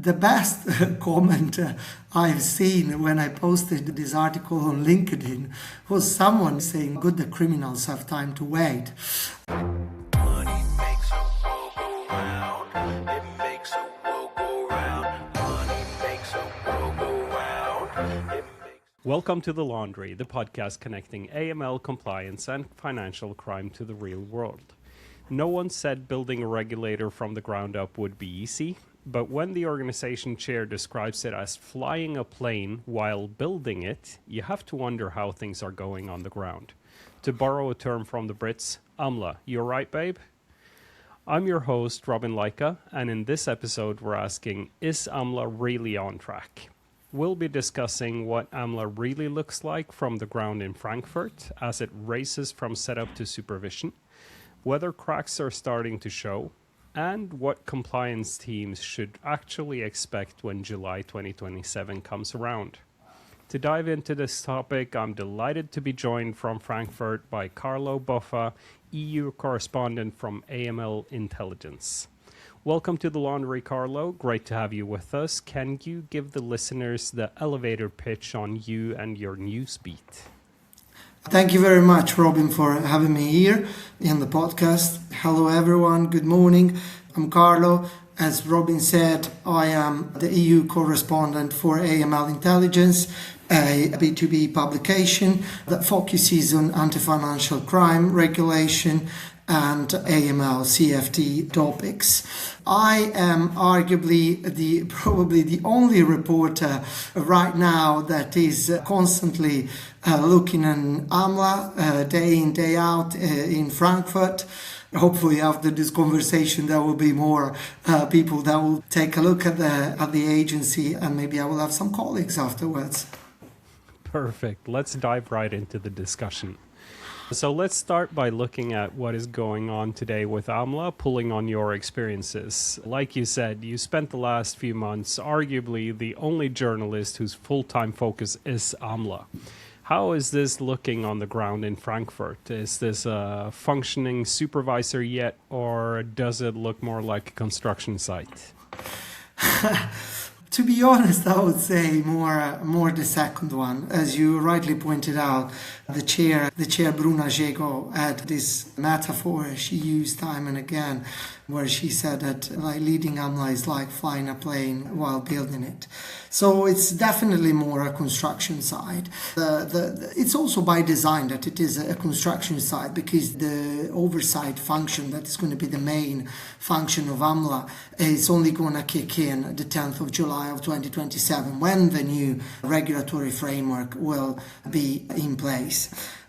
the best comment I've seen when I posted this article on LinkedIn was someone saying, good, the criminals have time to wait. Money makes a world go round. It makes a world go round. Money makes a world go round. Welcome to The Laundry, the podcast connecting AML compliance and financial crime to the real world. No one said building a regulator from the ground up would be easy, but when the organization chair describes it as flying a plane while building it, you have to wonder how things are going on the ground. To borrow a term from the Brits, AMLA. You're right, babe? I'm your host, Robin Lycka, and in this episode we're asking, is AMLA really on track? We'll be discussing what AMLA really looks like from the ground in Frankfurt as it races from setup to supervision, whether cracks are starting to show, and what compliance teams should actually expect when July 2027 comes around. To dive into this topic, I'm delighted to be joined from Frankfurt by Carlo Boffa, EU Correspondent from AML Intelligence. Welcome to The Laundry, Carlo. Great to have you with us. Can you give the listeners the elevator pitch on you and your news beat? Thank you very much, Robin, for having me here in the podcast. Hello, everyone. Good morning. I'm Carlo. As Robin said, I am the EU correspondent for AML Intelligence, a B2B publication that focuses on anti-financial crime regulation and AML CFT topics. I am arguably probably the only reporter right now that is constantly looking at AMLA day in, day out in Frankfurt. Hopefully after this conversation there will be more people that will take a look at the agency, and maybe I will have some colleagues afterwards. Perfect. Let's dive right into the discussion. So let's start by looking at what is going on today with AMLA, pulling on your experiences. Like you said, you spent the last few months arguably the only journalist whose full-time focus is AMLA. How is this looking on the ground in Frankfurt? Is this a functioning supervisor yet, or does it look more like a construction site? To be honest, I would say more the second one. As you rightly pointed out, the chair Bruna Szego had this metaphor she used time and again, where she said that leading AMLA is like flying a plane while building it. So it's definitely more a construction site. It's also by design that it is a construction site, because the oversight function that is going to be the main function of AMLA is only going to kick in the 10th of July of 2027, when the new regulatory framework will be in place.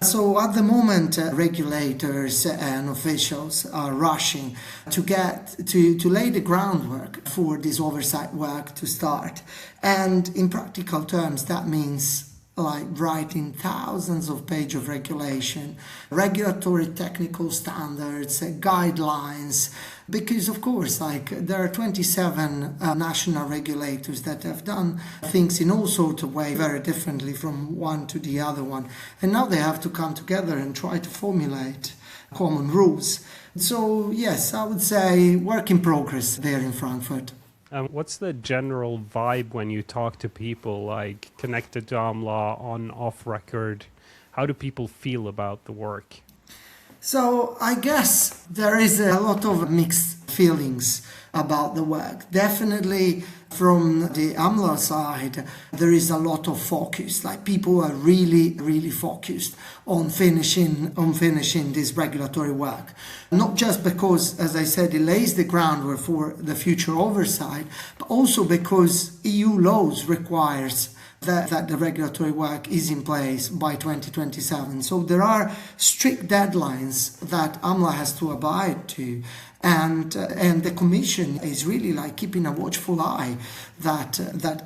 So at the moment, regulators and officials are rushing to lay the groundwork for this oversight work to start. And in practical terms, that means like writing thousands of pages of regulation, regulatory technical standards, guidelines, because of course there are 27 national regulators that have done things in all sorts of ways very differently from one to the other one, and now they have to come together and try to formulate common rules. So yes, I would say work in progress there in Frankfurt. What's the general vibe when you talk to people like connected to AMLA on off record? How do people feel about the work? So I guess there is a lot of mixed feelings about the work. Definitely from the AMLA side, there is a lot of focus. Like people are really focused on finishing this regulatory work. Not just because, as I said, it lays the groundwork for the future oversight, but also because EU laws requires that the regulatory work is in place by 2027. So there are strict deadlines that AMLA has to abide to. And the Commission is really keeping a watchful eye that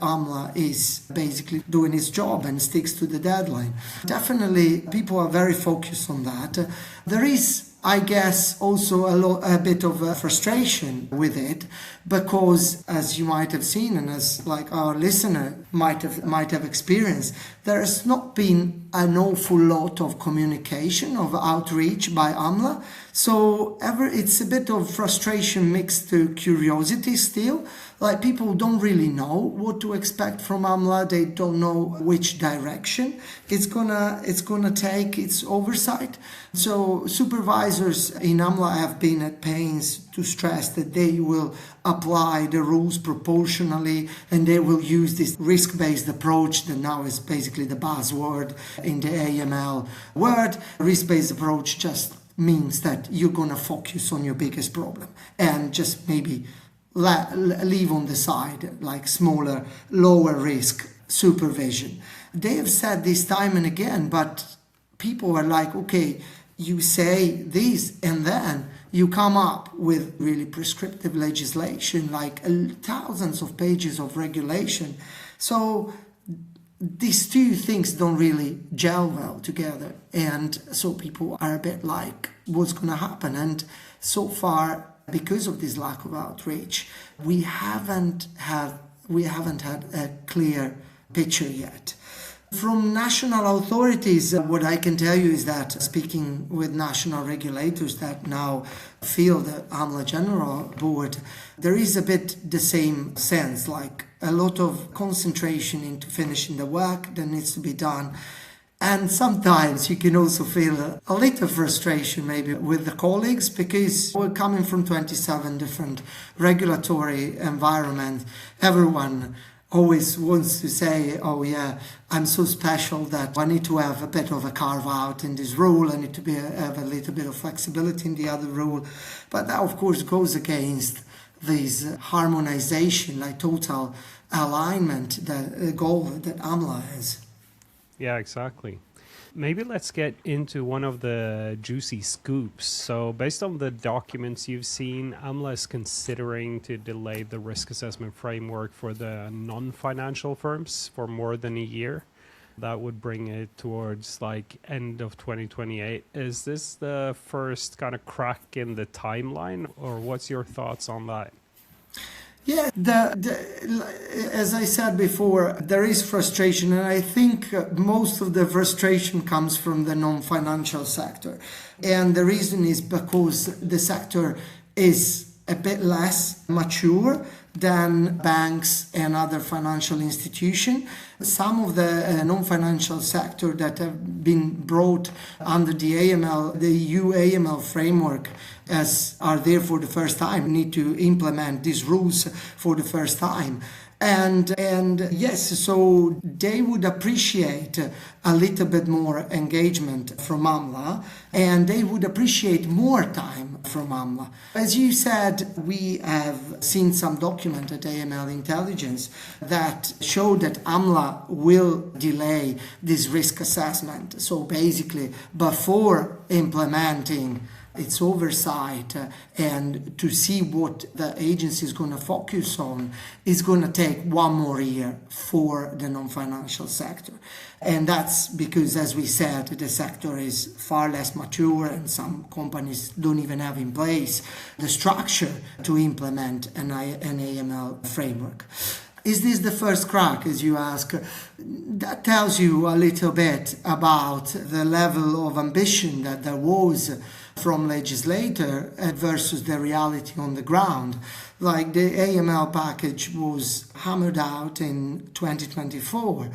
AMLA is basically doing its job and sticks to the deadline. Definitely, people are very focused on that. There is, I guess, also a bit of frustration with it, because as you might have seen, and as our listener might have experienced, there has not been an awful lot of communication, of outreach by AMLA. So it's a bit of frustration mixed to curiosity still. Like, people don't really know what to expect from AMLA. They don't know which direction it's gonna take its oversight. So supervisors in AMLA have been at pains to stress that they will apply the rules proportionally, and they will use this risk-based approach that now is basically the buzzword in the AML word. Risk-based approach just means that you're going to focus on your biggest problem and just maybe leave on the side like smaller, lower risk supervision. They have said this time and again, but people are like, okay, you say this and then you come up with really prescriptive legislation, like thousands of pages of regulation. So these two things don't really gel well together. And so people are a bit like, what's going to happen? And so far, because of this lack of outreach, we haven't had a clear picture yet. From national authorities, what I can tell you is that, speaking with national regulators that now feel the AMLA General Board, there is a bit the same sense, like a lot of concentration into finishing the work that needs to be done. And sometimes you can also feel a little frustration maybe with the colleagues, because we're coming from 27 different regulatory environments. Everyone always wants to say, oh yeah, I'm so special that I need to have a bit of a carve out in this rule, I need to have a little bit of flexibility in the other rule. But that of course goes against this harmonization, like total alignment, the goal that AMLA has. Yeah, exactly. Maybe let's get into one of the juicy scoops. So based on the documents you've seen, AMLA is considering to delay the risk assessment framework for the non-financial firms for more than a year. That would bring it towards like end of 2028. Is this the first kind of crack in the timeline, or what's your thoughts on that? Yeah, as I said before, there is frustration, and I think most of the frustration comes from the non-financial sector. And the reason is because the sector is a bit less mature than banks and other financial institutions. Some of the non-financial sector that have been brought under the AML, the EU AML framework, as are there for the first time, need to implement these rules for the first time. And yes, so they would appreciate a little bit more engagement from AMLA, and they would appreciate more time from AMLA. As you said, we have seen some document at AML Intelligence that show that AMLA will delay this risk assessment. So basically, before implementing its oversight and to see what the agency is going to focus on is going to take one more year for the non-financial sector. And that's because, as we said, the sector is far less mature and some companies don't even have in place the structure to implement an AML framework. Is this the first crack, as you ask? That tells you a little bit about the level of ambition that there was from legislator versus the reality on the ground. Like, the AML package was hammered out in 2024,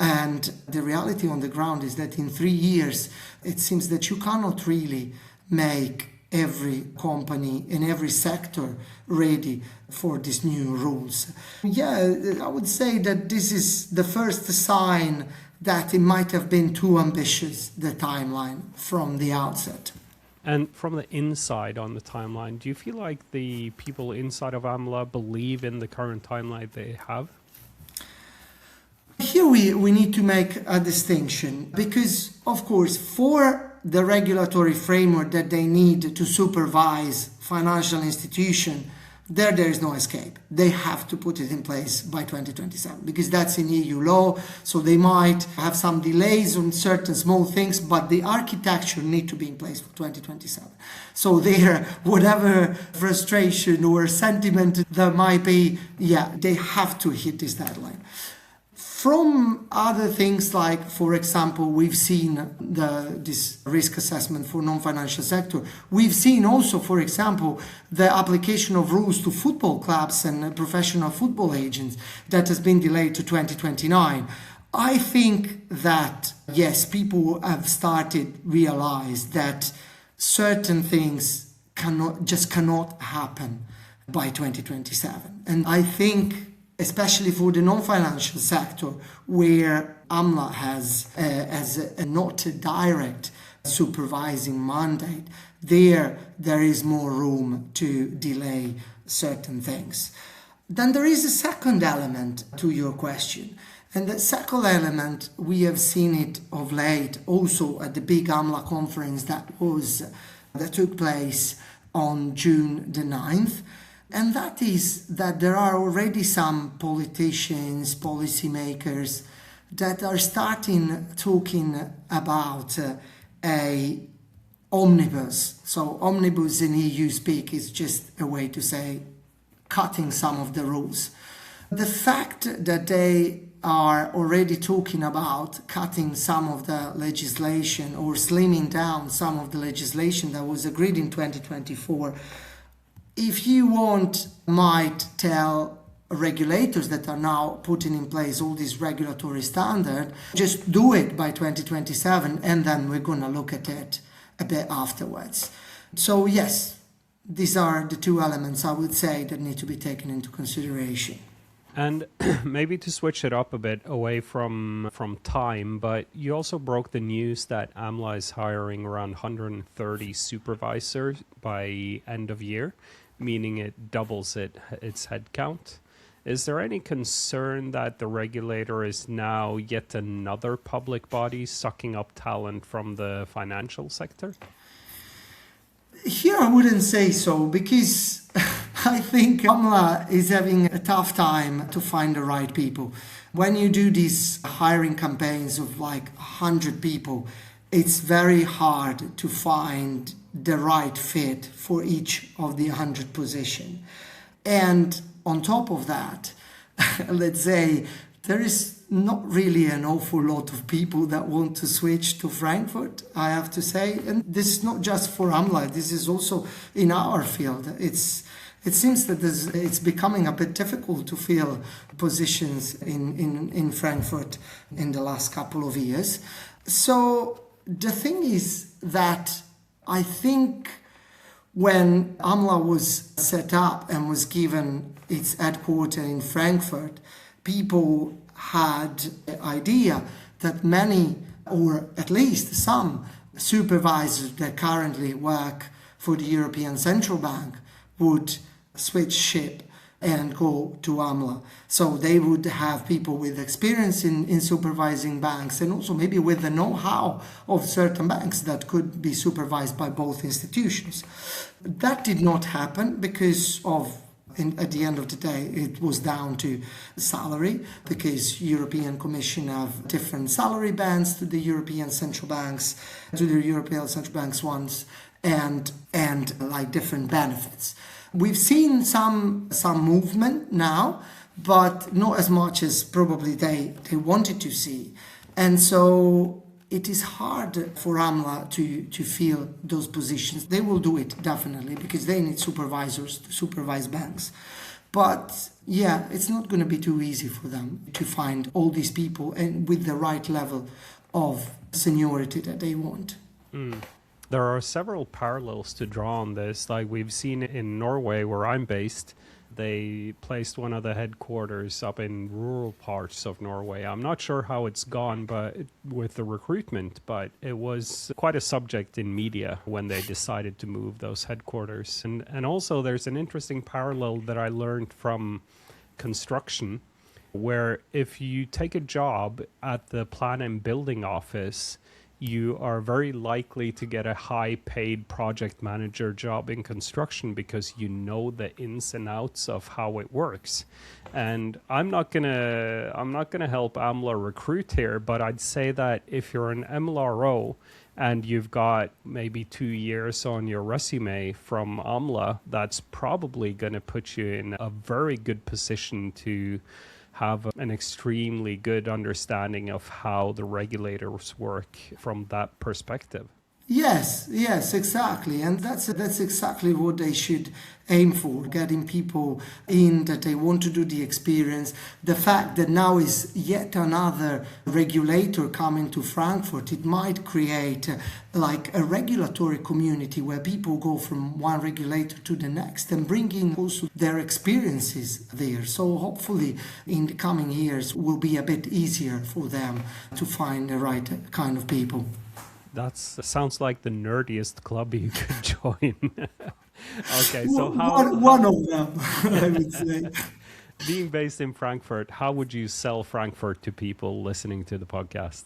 and the reality on the ground is that in 3 years it seems that you cannot really make every company in every sector ready for these new rules. Yeah, I would say that this is the first sign that it might have been too ambitious, the timeline from the outset. And from the inside on the timeline, do you feel like the people inside of AMLA believe in the current timeline they have? Here we need to make a distinction, because, of course, for the regulatory framework that they need to supervise financial institutions, there is no escape. They have to put it in place by 2027, because that's in EU law. So they might have some delays on certain small things, but the architecture need to be in place for 2027. So there, whatever frustration or sentiment there might be, yeah, they have to hit this deadline. From other things like, for example, we've seen this risk assessment for non-financial sector. We've seen also, for example, the application of rules to football clubs and professional football agents that has been delayed to 2029. I think that, yes, people have started realize that certain things cannot happen by 2027. And I think, especially for the non-financial sector, where AMLA has a not a direct supervising mandate, there is more room to delay certain things. Then there is a second element to your question. And the second element, we have seen it of late also at the big AMLA conference that took place on June the 9th. And that is that there are already some politicians, policymakers that are talking about a omnibus. So omnibus in EU speak is just a way to say cutting some of the rules. The fact that they are already talking about cutting some of the legislation or slimming down some of the legislation that was agreed in 2024, if you might tell regulators that are now putting in place all these regulatory standards, just do it by 2027 and then we're going to look at it a bit afterwards. So yes, these are the two elements I would say that need to be taken into consideration. And maybe to switch it up a bit away from time, but you also broke the news that AMLA is hiring around 130 supervisors by end of year, meaning it doubles its headcount. Is there any concern that the regulator is now yet another public body sucking up talent from the financial sector? Here I wouldn't say so, because I think AMLA is having a tough time to find the right people. When you do these hiring campaigns of like 100 people, it's very hard to find the right fit for each of the 100 positions. And on top of that, let's say there is not really an awful lot of people that want to switch to Frankfurt, I have to say. And this is not just for AMLA, this is also in our field. It seems that it's becoming a bit difficult to fill positions in Frankfurt in the last couple of years. So the thing is that I think when AMLA was set up and was given its headquarters in Frankfurt, people had the idea that many, or at least some, supervisors that currently work for the European Central Bank would switch ship and go to AMLA. So they would have people with experience in supervising banks and also maybe with the know-how of certain banks that could be supervised by both institutions. That did not happen because at the end of the day, it was down to salary, because European Commission have different salary bands to the European Central Banks, ones, and like different benefits. We've seen some movement now, but not as much as probably they wanted to see. And so it is hard for AMLA to fill those positions. They will do it, definitely, because they need supervisors to supervise banks. But yeah, it's not going to be too easy for them to find all these people and with the right level of seniority that they want. There are several parallels to draw on this. Like we've seen in Norway, where I'm based, they placed one of the headquarters up in rural parts of Norway. I'm not sure how it's gone with the recruitment, but it was quite a subject in media when they decided to move those headquarters. And also there's an interesting parallel that I learned from construction, where if you take a job at the plan and building office, you are very likely to get a high-paid project manager job in construction because you know the ins and outs of how it works. And I'm not gonna help AMLA recruit here, but I'd say that if you're an MLRO and you've got maybe 2 years on your resume from AMLA, that's probably going to put you in a very good position to have an extremely good understanding of how the regulators work from that perspective. Yes, exactly. And that's exactly what they should aim for, getting people in that they want to do the experience. The fact that now is yet another regulator coming to Frankfurt, it might create like a regulatory community where people go from one regulator to the next and bring in also their experiences there. So hopefully in the coming years will be a bit easier for them to find the right kind of people. That sounds like the nerdiest club you could join. Okay, so one of them, I would say. Being based in Frankfurt, how would you sell Frankfurt to people listening to the podcast?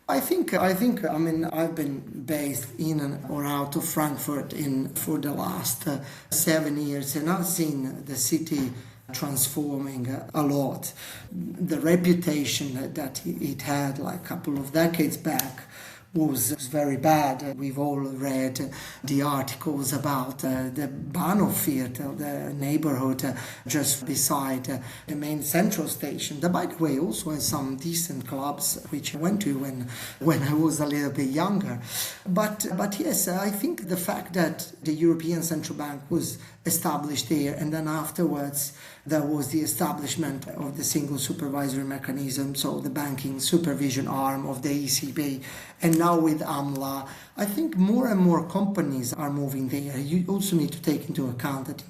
I think. I mean, I've been based in and or out of Frankfurt for the last 7 years, and I've seen the city transforming a lot. The reputation that it had like a couple of decades back was very bad. We've all read the articles about the Bahnhofviertel, the neighborhood just beside the main central station. That, by the way, also has some decent clubs which I went to when I was a little bit younger. But yes, I think the fact that the European Central Bank was established there, and then afterwards there was the establishment of the single supervisory mechanism, so the banking supervision arm of the ECB, and now with AMLA, I think more and more companies are moving there. You also need to take into account that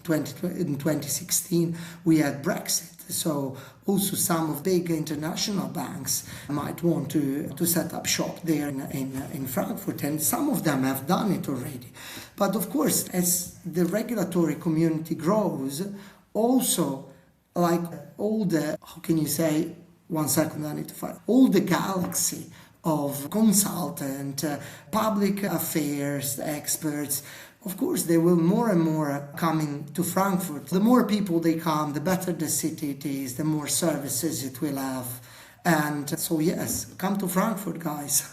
in 2016 we had Brexit, so also some of big international banks might want to set up shop there in Frankfurt, and some of them have done it already. But of course, as the regulatory community grows, also like all the, how can you say, 1 second, I need to find, all the galaxy of consultant, public affairs experts, of course, they will more and more coming to Frankfurt. The more people they come, the better the city it is, the more services it will have. And so, yes, come to Frankfurt, guys.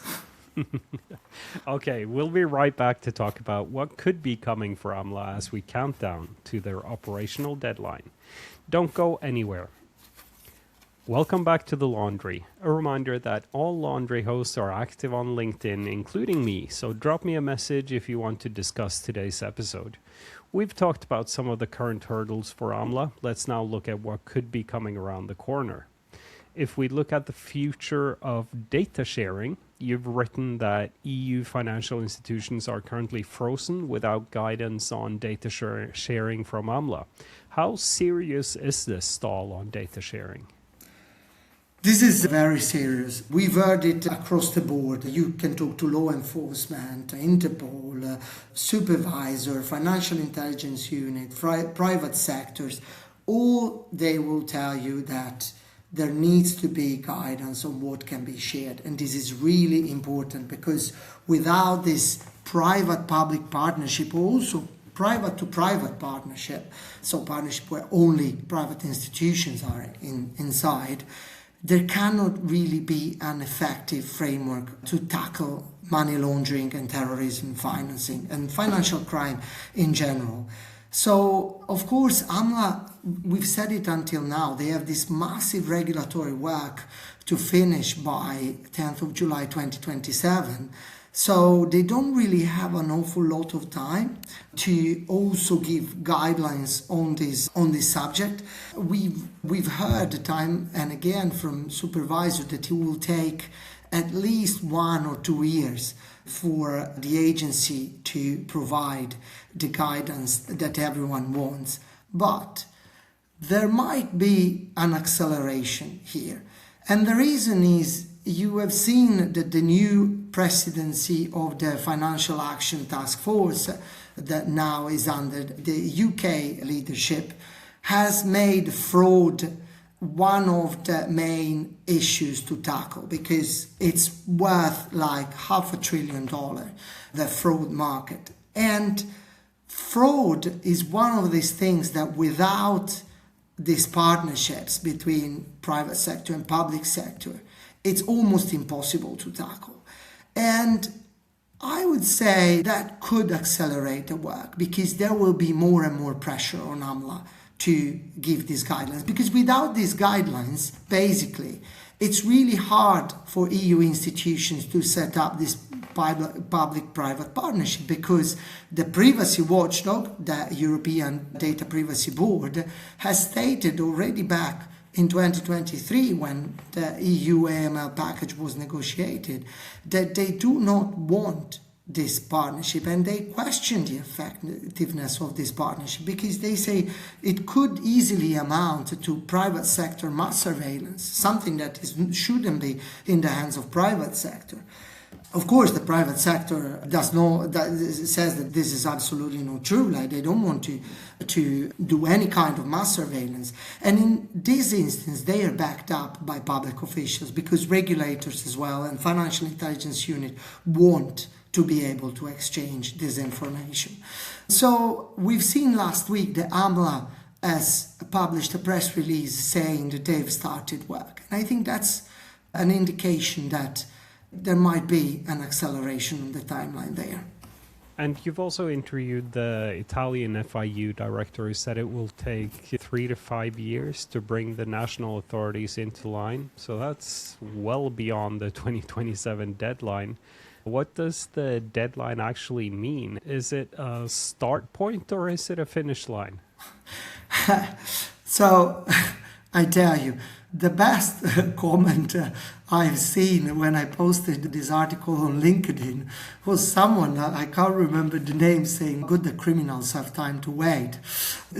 Okay, we'll be right back to talk about what could be coming for AMLA as we count down to their operational deadline. Don't go anywhere. Welcome back to The Laundry. A reminder that all Laundry hosts are active on LinkedIn, including me, so drop me a message if you want to discuss today's episode. We've talked about some of the current hurdles for AMLA. Let's now look at what could be coming around the corner. If we look at the future of data sharing, you've written that EU financial institutions are currently frozen without guidance on data sharing from AMLA. How serious is this stall on data sharing? This is very serious. We've heard it across the board. You can talk to law enforcement, Interpol, supervisor, financial intelligence unit, private sectors. All they will tell you that there needs to be guidance on what can be shared. And this is really important because without this private-public partnership, also private-to-private partnership, so partnership where only private institutions are inside, there cannot really be an effective framework to tackle money laundering and terrorism financing and financial crime in general. So, of course, AMLA, we've said it until now, they have this massive regulatory work to finish by 10th of July 2027. So they don't really have an awful lot of time to also give guidelines on this subject. We've heard time and again from supervisor that it will take at least 1 or 2 years for the agency to provide the guidance that everyone wants. But there might be an acceleration here. And the reason is you have seen that the new presidency of the Financial Action Task Force that now is under the UK leadership has made fraud one of the main issues to tackle because it's worth like $500 billion, the fraud market. And fraud is one of these things that without these partnerships between private sector and public sector, it's almost impossible to tackle. And I would say that could accelerate the work because there will be more and more pressure on AMLA to give these guidelines, because without these guidelines, basically, it's really hard for EU institutions to set up this public-private partnership, because the privacy watchdog, the European Data Privacy Board, has stated already back in 2023, when the EU AML package was negotiated, that they do not want this partnership, and they question the effectiveness of this partnership, because they say it could easily amount to private sector mass surveillance, something that shouldn't be in the hands of private sector. Of course, the private sector says that this is absolutely not true. Like, they don't want to do any kind of mass surveillance. And in this instance, they are backed up by public officials, because regulators as well and financial intelligence unit want to be able to exchange this information. So we've seen last week the AMLA has published a press release saying that they've started work. And I think that's an indication that there might be an acceleration in the timeline there. And you've also interviewed the Italian FIU director, who said it will take 3 to 5 years to bring the national authorities into line. So that's well beyond the 2027 deadline. What does the deadline actually mean? Is it a start point or is it a finish line? So, I tell you, the best comment I've seen when I posted this article on LinkedIn was someone, I can't remember the name, saying, "Good, the criminals have time to wait."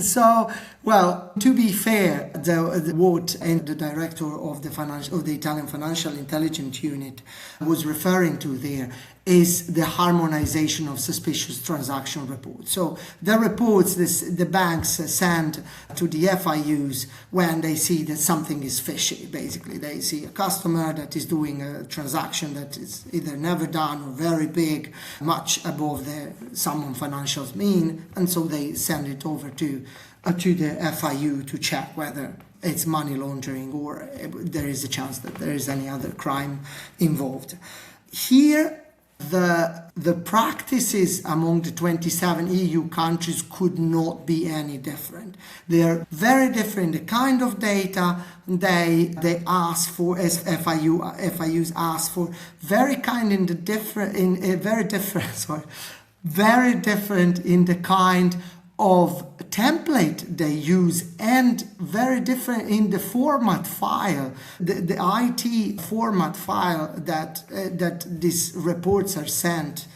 So, well, to be fair, what the director of the Italian Financial Intelligence Unit was referring to there is the harmonization of suspicious transaction reports. So the reports the banks send to the FIUs when they see that something is fishy. Basically, they see a customer that is doing a transaction that is either never done or very big, much above the someone financials mean, and so they send it over to the FIU to check whether it's money laundering or there is a chance that there is any other crime involved. Here, the practices among the 27 EU countries could not be any different. They are very different. The kind of data they ask for, as FIUs ask for, very different in the kind of template they use, and very different in the format file, the IT format file that these reports are sent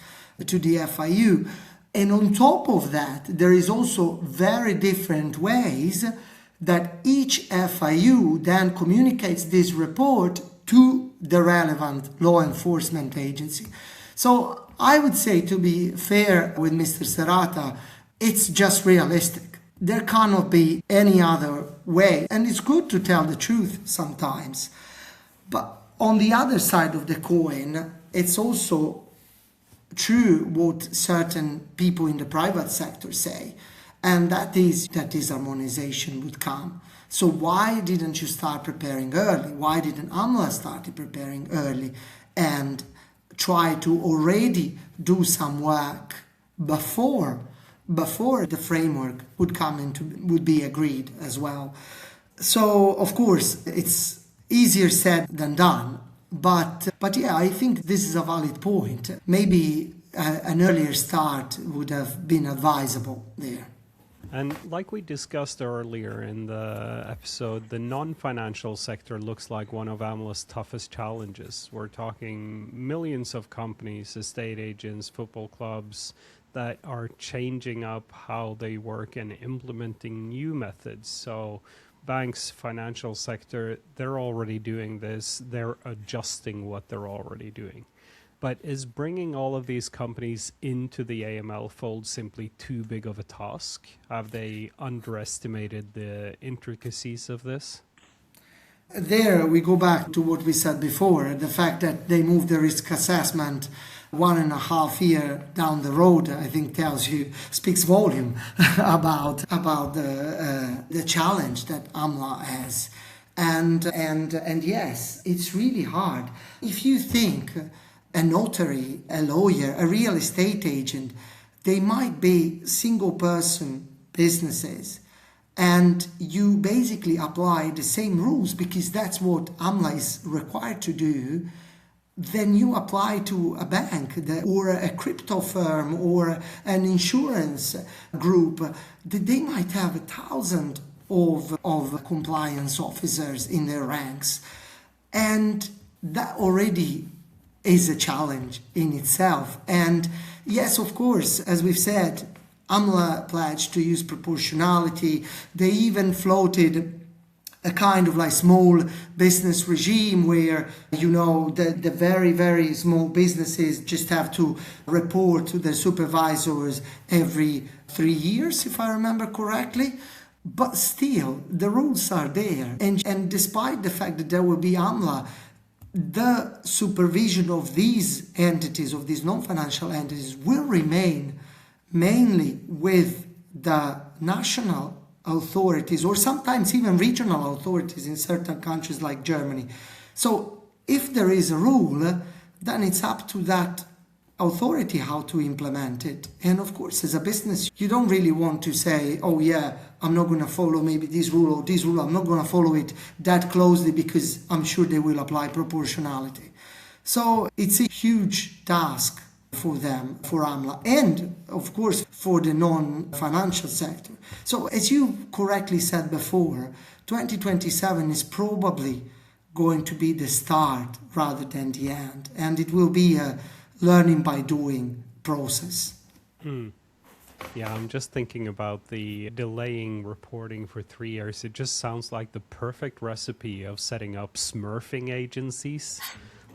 to the FIU. And on top of that, there is also very different ways that each FIU then communicates this report to the relevant law enforcement agency. So I would say, to be fair with Mr. Serrata, it's just realistic. There cannot be any other way. And it's good to tell the truth sometimes. But on the other side of the coin, it's also true what certain people in the private sector say. And that is that this harmonization would come. So why didn't you start preparing early? Why didn't AMLA start preparing early and try to already do some work before the framework would be agreed as well? So, of course, it's easier said than done. But yeah, I think this is a valid point. Maybe an earlier start would have been advisable there. And like we discussed earlier in the episode, the non-financial sector looks like one of AMLA's toughest challenges. We're talking millions of companies, estate agents, football clubs, that are changing up how they work and implementing new methods. So banks, financial sector, they're already doing this. They're adjusting what they're already doing. But is bringing all of these companies into the AML fold simply too big of a task? Have they underestimated the intricacies of this? There we go back to what we said before, the fact that they moved the risk assessment 1.5 years down the road, I think speaks volume about the challenge that AMLA has. And yes, it's really hard. If you think a notary, a lawyer, a real estate agent, they might be single person businesses and you basically apply the same rules because that's what AMLA is required to do, then you apply to a bank or a crypto firm or an insurance group. They might have 1,000 of compliance officers in their ranks. And that already is a challenge in itself. And yes, of course, as we've said, AMLA pledged to use proportionality. They even floated a kind of like small business regime where, the very, very small businesses just have to report to their supervisors every 3 years, if I remember correctly. But still, the rules are there. And despite the fact that there will be AMLA, the supervision of these entities, of these non-financial entities, will remain mainly with the national authorities or sometimes even regional authorities in certain countries like Germany. So if there is a rule, then it's up to that authority how to implement it. And of course, as a business, you don't really want to say, oh yeah, I'm not going to follow maybe this rule or this rule. I'm not going to follow it that closely because I'm sure they will apply proportionality. So it's a huge task for them, for AMLA, and of course for the non-financial sector. So as you correctly said before, 2027 is probably going to be the start rather than the end, and it will be a learning by doing process. Yeah, I'm just thinking about the delaying reporting for 3 years. It just sounds like the perfect recipe of setting up smurfing agencies.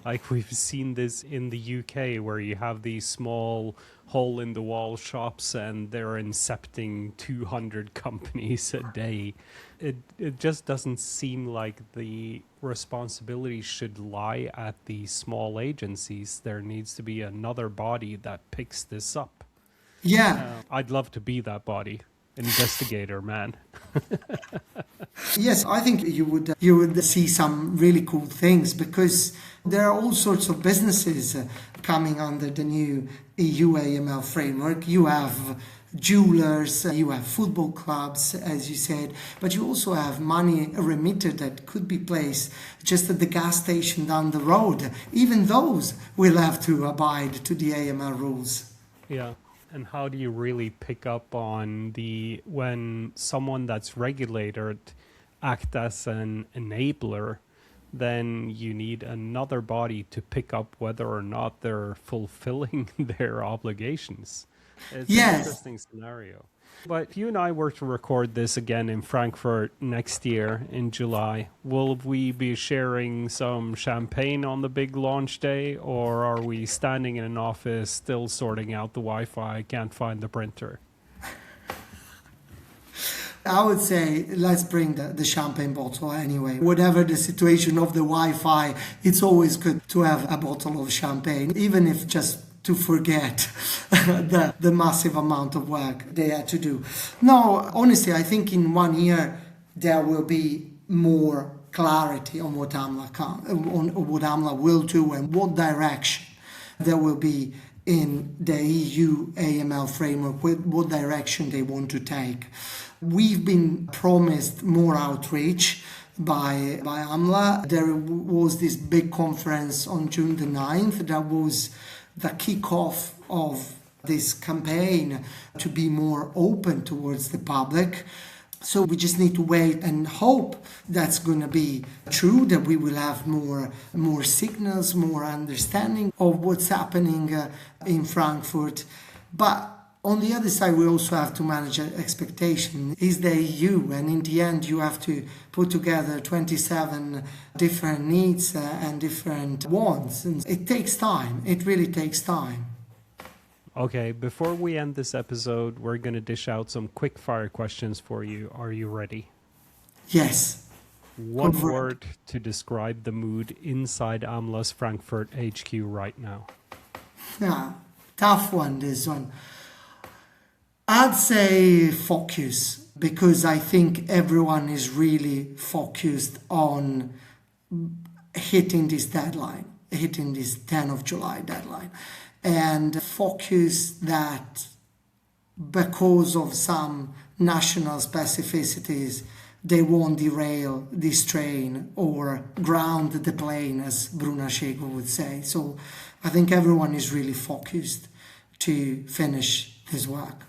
Like we've seen this in the UK where you have these small hole-in-the-wall shops and they're incepting 200 companies a day. It just doesn't seem like the responsibility should lie at the small agencies. There needs to be another body that picks this up. Yeah. I'd love to be that body. Investigator, man. Yes, I think you would see some really cool things because there are all sorts of businesses coming under the new EU AML framework. You have jewelers, you have football clubs, as you said, but you also have money remitted that could be placed just at the gas station down the road. Even those will have to abide to the AML rules. Yeah. And how do you really pick up on when someone that's regulated act as an enabler, then you need another body to pick up whether or not they're fulfilling their obligations. It's an interesting scenario. But if you and I were to record this again in Frankfurt next year in July, will we be sharing some champagne on the big launch day, or are we standing in an office still sorting out the Wi-Fi, can't find the printer? I would say let's bring the champagne bottle anyway. Whatever the situation of the Wi-Fi, it's always good to have a bottle of champagne, even if just to forget the massive amount of work they had to do. No, honestly, I think in 1 year there will be more clarity on what AMLA will do and what direction there will be in the EU AML framework, what direction they want to take. We've been promised more outreach by AMLA. There was this big conference on June the 9th that was the kickoff of this campaign to be more open towards the public. So we just need to wait and hope that's going to be true, that we will have more signals, more understanding of what's happening in Frankfurt. But on the other side, we also have to manage expectation. Is the EU, and in the end, you have to put together 27 different needs and different wants. And it takes time. It really takes time. Okay, before we end this episode, we're going to dish out some quick fire questions for you. Are you ready? Yes. One word to describe the mood inside AMLA's Frankfurt HQ right now. Yeah, tough one, this one. I'd say focus, because I think everyone is really focused on hitting this deadline, hitting this 10th of July deadline. And focus that because of some national specificities, they won't derail this train or ground the plane, as Bruna Szego would say. So I think everyone is really focused to finish this work.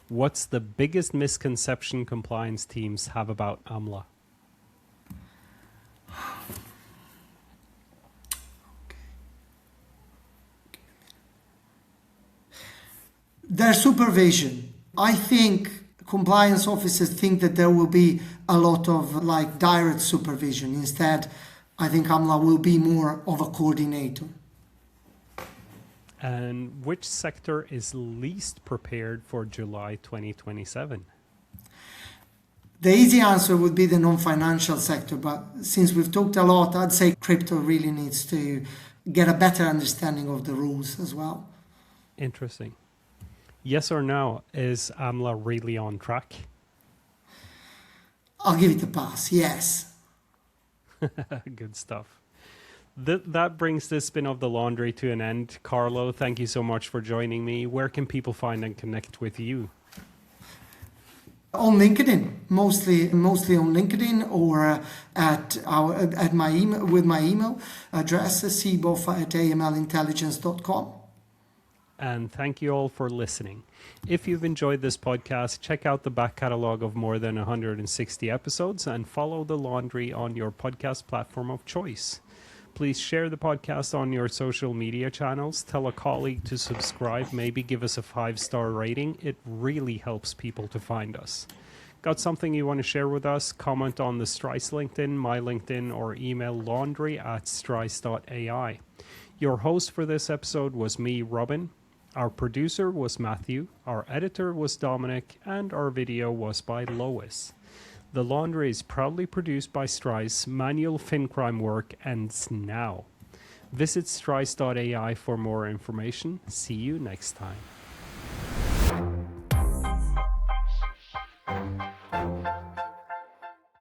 What's the biggest misconception compliance teams have about AMLA? Their supervision. I think compliance officers think that there will be a lot of direct supervision. Instead, I think AMLA will be more of a coordinator. And which sector is least prepared for July 2027? The easy answer would be the non-financial sector, but since we've talked a lot, I'd say crypto really needs to get a better understanding of the rules as well. Interesting. Yes or no, is AMLA really on track? I'll give it a pass, yes. Good stuff. That brings this spin of the laundry to an end. Carlo, thank you so much for joining me. Where can people find and connect with you? On LinkedIn, mostly on LinkedIn, or at my email with my email address, cboffa@amlintelligence.com. And thank you all for listening. If you've enjoyed this podcast, check out the back catalogue of more than 160 episodes and follow The Laundry on your podcast platform of choice. Please share the podcast on your social media channels. Tell a colleague to subscribe. Maybe give us a 5-star rating. It really helps people to find us. Got something you want to share with us? Comment on the Strise LinkedIn, my LinkedIn, or email laundry@strise.ai. Your host for this episode was me, Robin. Our producer was Matthew, our editor was Dominic, and our video was by Loïs. The Laundry is proudly produced by Strise. Manual fin crime work ends now. Visit strise.ai for more information. See you next time.